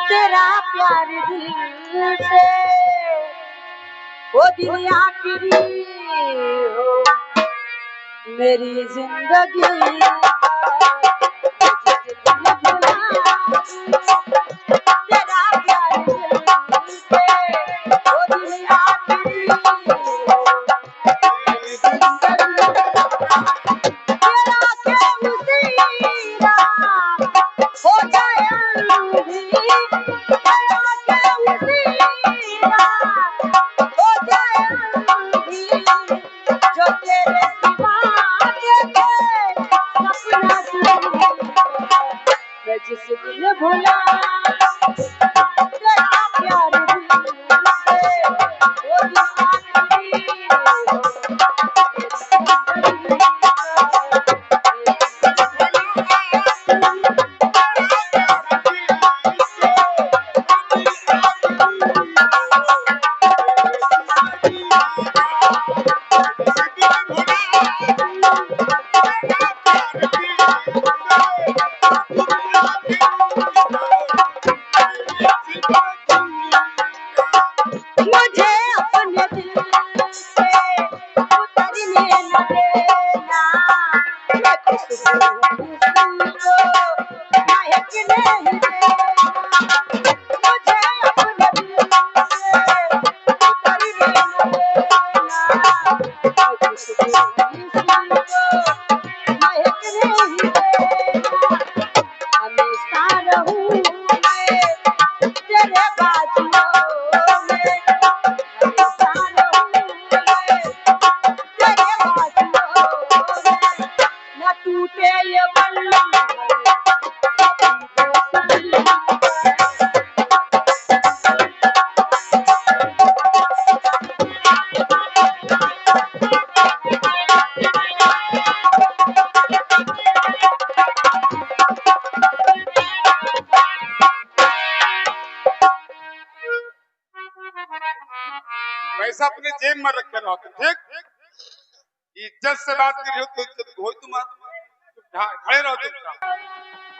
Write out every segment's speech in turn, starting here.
तेरा प्यार दिल से वो दिन आखिरी हो मेरी जिंदगी जिस दिन भुला तेरा प्यार मुझे अपने दिल से उतरने न देना मैं खुशबू को महक नहीं देना मुझे अपने दिल से उतरने न देना मैं खुशबू को महक नहीं देना हमेशा रहूं मैं तेरे बाजुओं टूटे ये बल्लम पैसा अपने जेब में रख कर रहो ठीक इज्जत से बात कर रही हो तो इज्जत हो तुम खड़े रहो चुपचाप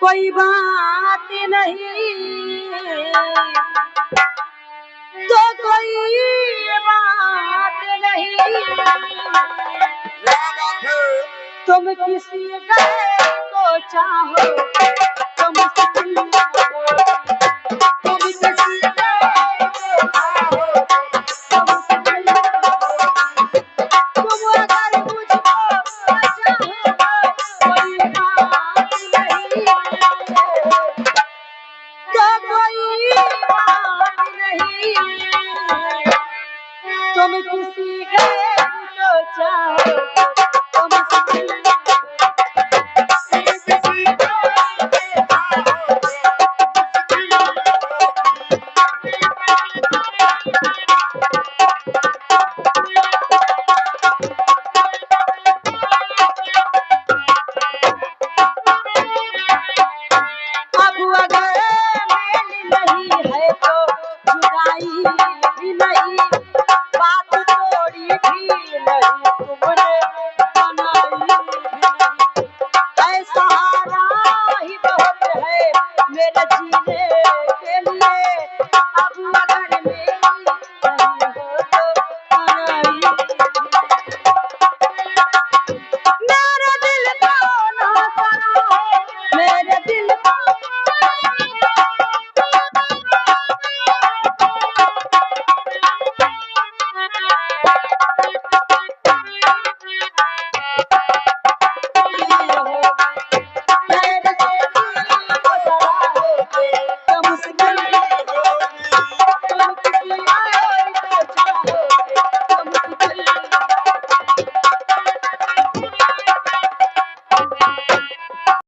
कोई बात नहीं तो कोई बात नहीं क्या बात है तुम किसी गए को चाहो तुम किसी गए को चाहो तुम अगर मुझको चाहो कोई बात नहीं तो कोई बात नहीं तुम किसी गए को चाहो